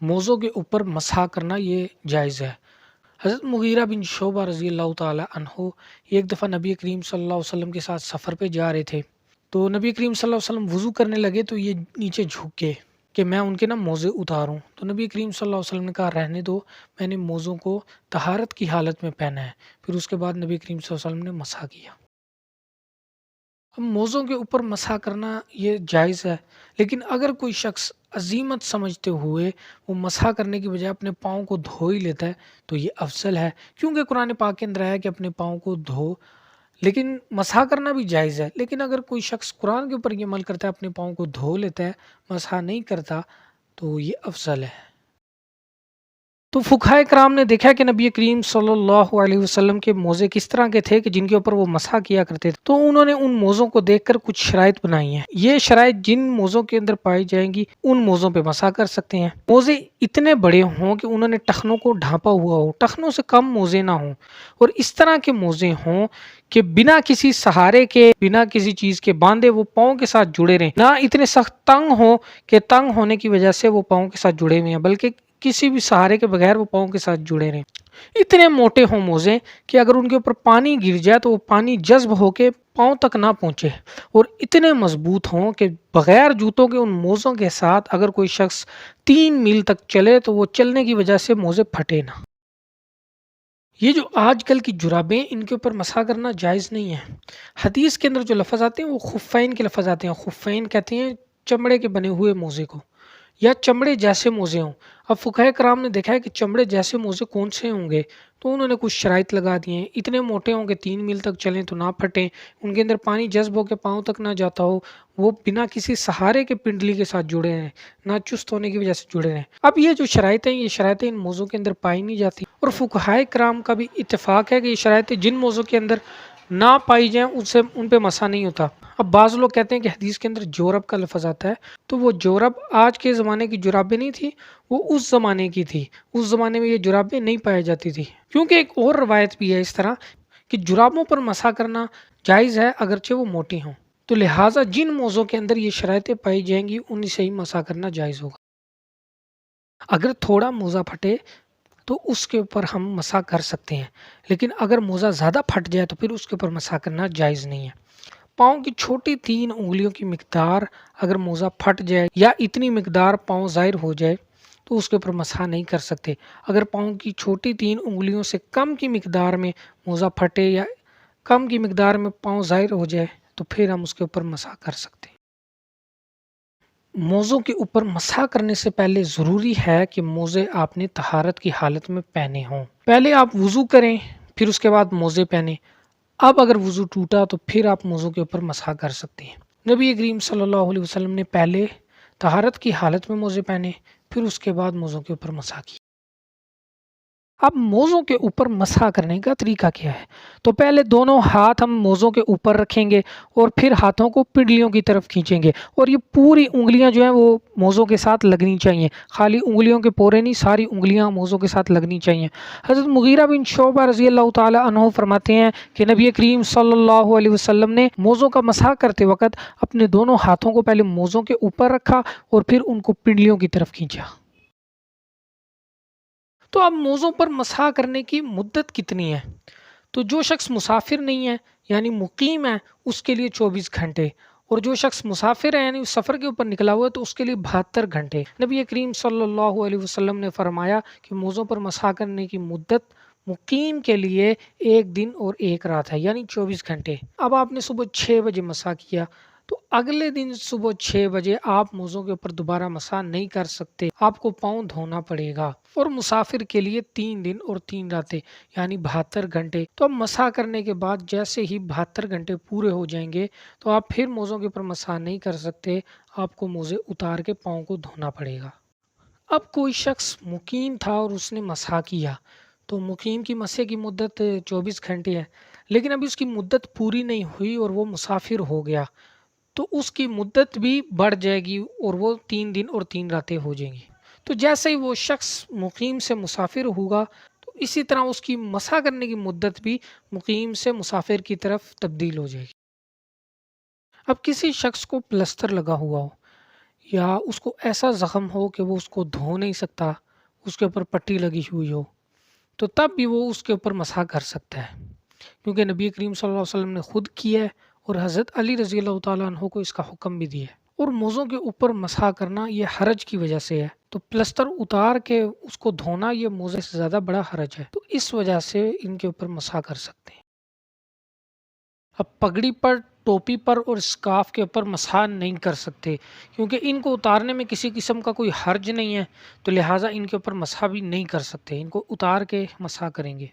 موزوں کے اوپر مسح کرنا یہ جائز ہے۔ حضرت مغیرہ بن شعبہ رضی اللہ تعالی عنہ ایک دفعہ نبی کریم صلی اللہ علیہ وسلم کے ساتھ سفر پہ جا رہے تھے، تو نبی کریم صلی اللہ علیہ وسلم وضو کرنے لگے تو یہ نیچے جھک گئے کہ میں ان کے موزے اتاروں، تو نبی کریم صلی اللہ علیہ وسلم نے کہا رہنے دو، میں نے موزوں کو طہارت کی حالت میں پہنا ہے۔ پھر اس کے بعد نبی کریم صلی اللہ علیہ وسلم نے مسح کیا۔ اب موزوں کے اوپر مسح کرنا یہ جائز ہے، لیکن اگر کوئی شخص عزیمت سمجھتے ہوئے وہ مسح کرنے کی بجائے اپنے پاؤں کو دھو ہی لیتا ہے تو یہ افضل ہے، کیونکہ قرآن پاک کے اندر آیا کہ اپنے پاؤں کو دھو، لیکن مسح کرنا بھی جائز ہے۔ لیکن اگر کوئی شخص قرآن کے اوپر یہ عمل کرتا ہے، اپنے پاؤں کو دھو لیتا ہے، مسح نہیں کرتا، تو یہ افضل ہے۔ تو فقہائے کرام نے دیکھا کہ نبی کریم صلی اللہ علیہ وسلم کے موزے کس طرح کے تھے کہ جن کے اوپر وہ مسح کیا کرتے تھے، تو انہوں نے ان موزوں کو دیکھ کر کچھ شرائط بنائی ہیں۔ یہ شرائط جن موزوں کے اندر پائی جائیں گی ان موزوں پہ مسح کر سکتے ہیں۔ موزے اتنے بڑے ہوں کہ انہوں نے ٹخنوں کو ڈھانپا ہوا ہو، ٹخنوں سے کم موزے نہ ہوں، اور اس طرح کے موزے ہوں کہ بنا کسی سہارے کے، بنا کسی چیز کے باندھے وہ پاؤں کے ساتھ جڑے رہیں، نہ اتنے سخت تنگ ہوں کہ تنگ ہونے کی وجہ سے وہ پاؤں کے ساتھ جڑے ہوئے ہیں، بلکہ کسی بھی سہارے کے بغیر وہ پاؤں کے ساتھ جڑے رہیں۔ اتنے موٹے ہوں موزے کہ اگر ان کے اوپر پانی گر جائے تو وہ پانی جذب ہو کے پاؤں تک نہ پہنچے، اور اتنے مضبوط ہوں کہ بغیر جوتوں کے ان موزوں کے ساتھ اگر کوئی شخص 3 میل تک چلے تو وہ چلنے کی وجہ سے موزے پھٹے نہ۔ یہ جو آج کل کی جرابیں، ان کے اوپر مسح کرنا جائز نہیں ہے۔ حدیث کے اندر جو لفظ آتے ہیں وہ خفین کے لفظ آتے ہیں۔ خفین کہتے ہیں چمڑے کے بنے ہوئے موزے کو، یا چمڑے جیسے موزے ہوں۔ اب فقہائے کرام نے دیکھا ہے کہ چمڑے جیسے موزے کون سے ہوں گے، تو انہوں نے کچھ شرائط لگا دی ہیں۔ اتنے موٹے ہوں کہ 3 میل تک چلیں تو نہ پھٹیں، ان کے اندر پانی جذب ہو کے پاؤں تک نہ جاتا ہو، وہ بنا کسی سہارے کے پنڈلی کے ساتھ جڑے رہیں، نہ چست ہونے کی وجہ سے جڑے رہیں۔ اب یہ جو شرائطیں، یہ شرائطیں ان موضوع کے اندر پائی نہیں جاتی، اور فقہائے کرام کا بھی اتفاق ہے کہ یہ شرائطیں جن موضوع کے اندر نہ پائی جائیں ان پہ مسح نہیں ہوتا۔ اب بعض لوگ کہتے ہیں کہ حدیث کے اندر جورب کا لفظ آتا ہے، تو وہ جورب آج کے زمانے کی جرابیں نہیں تھی، وہ اس زمانے کی تھی۔ اس زمانے میں یہ جرابیں نہیں پائی جاتی تھی، کیونکہ ایک اور روایت بھی ہے اس طرح کہ جرابوں پر مسح کرنا جائز ہے اگرچہ وہ موٹی ہوں، تو لہٰذا جن موضوع کے اندر یہ شرائطیں پائی جائیں گی ان سے ہی مسح کرنا جائز ہوگا۔ اگر تھوڑا موزہ پھٹے تو اس کے اوپر ہم مسح کر سکتے ہیں، لیکن اگر موزہ زیادہ پھٹ جائے تو پھر اس کے اوپر مسح کرنا جائز نہیں ہے۔ پاؤں کی چھوٹی 3 انگلیوں کی مقدار اگر موزہ پھٹ جائے یا اتنی مقدار پاؤں ظاہر ہو جائے تو اس کے اوپر مسح نہیں کر سکتے۔ اگر پاؤں کی چھوٹی 3 انگلیوں سے کم کی مقدار میں موزہ پھٹے یا کم کی مقدار میں پاؤں ظاہر ہو جائے تو پھر ہم اس کے اوپر مسح کر سکتے ہیں۔ موزوں کے اوپر مسح کرنے سے پہلے ضروری ہے کہ موزے آپ نے طہارت کی حالت میں پہنے ہوں۔ پہلے آپ وضو کریں، پھر اس کے بعد موزے پہنیں۔ اب اگر وضو ٹوٹا تو پھر آپ موزوں کے اوپر مسح کر سکتے ہیں۔ نبی کریم صلی اللہ علیہ وسلم نے پہلے طہارت کی حالت میں موزے پہنے، پھر اس کے بعد موزوں کے اوپر مسح کی۔ اب موزوں کے اوپر مسح کرنے کا طریقہ کیا ہے؟ تو پہلے دونوں ہاتھ ہم موزوں کے اوپر رکھیں گے اور پھر ہاتھوں کو پنڈلیوں کی طرف کھینچیں گے، اور یہ پوری انگلیاں جو ہیں وہ موزوں کے ساتھ لگنی چاہیے، خالی انگلیوں کے پورے نہیں، ساری انگلیاں موزوں کے ساتھ لگنی چاہیے۔ حضرت مغیرہ بن شعبہ رضی اللہ تعالی عنہ فرماتے ہیں کہ نبی کریم صلی اللہ علیہ وسلم نے موزوں کا مسح کرتے وقت اپنے دونوں ہاتھوں کو پہلے موزوں کے اوپر رکھا اور پھر ان کو پنڈلیوں کی طرف کھینچا۔ تو اب موزوں پر مسح کرنے کی مدت کتنی ہے؟ تو جو شخص مسافر نہیں ہے یعنی مقیم ہے اس کے لیے 24 گھنٹے، اور جو شخص مسافر ہے یعنی سفر کے اوپر نکلا ہوا ہے تو اس کے لیے 72 گھنٹے۔ نبی کریم صلی اللہ علیہ وسلم نے فرمایا کہ موزوں پر مسح کرنے کی مدت مقیم کے لیے 1 دن اور 1 رات ہے، یعنی 24 گھنٹے۔ اب آپ نے صبح 6 بجے مسح کیا تو اگلے دن صبح 6 بجے آپ موزوں کے اوپر دوبارہ مسح نہیں کر سکتے، آپ کو پاؤں دھونا پڑے گا، اور مسافر کے لیے 3 دن اور 3 راتیں یعنی 72 گھنٹے۔ تو اب مسح کرنے کے بعد جیسے ہی 72 گھنٹے پورے ہو جائیں گے تو آپ پھر موزوں کے اوپر مسح نہیں کر سکتے، آپ کو موزے اتار کے پاؤں کو دھونا پڑے گا۔ اب کوئی شخص مقیم تھا اور اس نے مسح کیا، تو مقیم کی مسح کی مدت 24 گھنٹے ہے، لیکن ابھی اس کی مدت پوری نہیں ہوئی اور وہ مسافر ہو گیا، تو اس کی مدت بھی بڑھ جائے گی اور وہ 3 دن اور 3 راتیں ہو جائیں گی۔ تو جیسے ہی وہ شخص مقیم سے مسافر ہوگا تو اسی طرح اس کی مسح کرنے کی مدت بھی مقیم سے مسافر کی طرف تبدیل ہو جائے گی۔ اب کسی شخص کو پلستر لگا ہوا ہو یا اس کو ایسا زخم ہو کہ وہ اس کو دھو نہیں سکتا، اس کے اوپر پٹی لگی ہوئی ہو، تو تب بھی وہ اس کے اوپر مسح کر سکتا ہے، کیونکہ نبی کریم صلی اللہ علیہ وسلم نے خود کیا ہے اور حضرت علی رضی اللہ تعالیٰ عنہ کو اس کا حکم بھی دیا ہے۔ اور موزوں کے اوپر مسح کرنا یہ حرج کی وجہ سے ہے، تو پلستر اتار کے اس کو دھونا یہ موزے سے زیادہ بڑا حرج ہے، تو اس وجہ سے ان کے اوپر مسح کر سکتے ہیں۔ اب پگڑی پر، ٹوپی پر اور اسکارف کے اوپر مسح نہیں کر سکتے، کیونکہ ان کو اتارنے میں کسی قسم کا کوئی حرج نہیں ہے، تو لہٰذا ان کے اوپر مسح بھی نہیں کر سکتے، ان کو اتار کے مسح کریں گے۔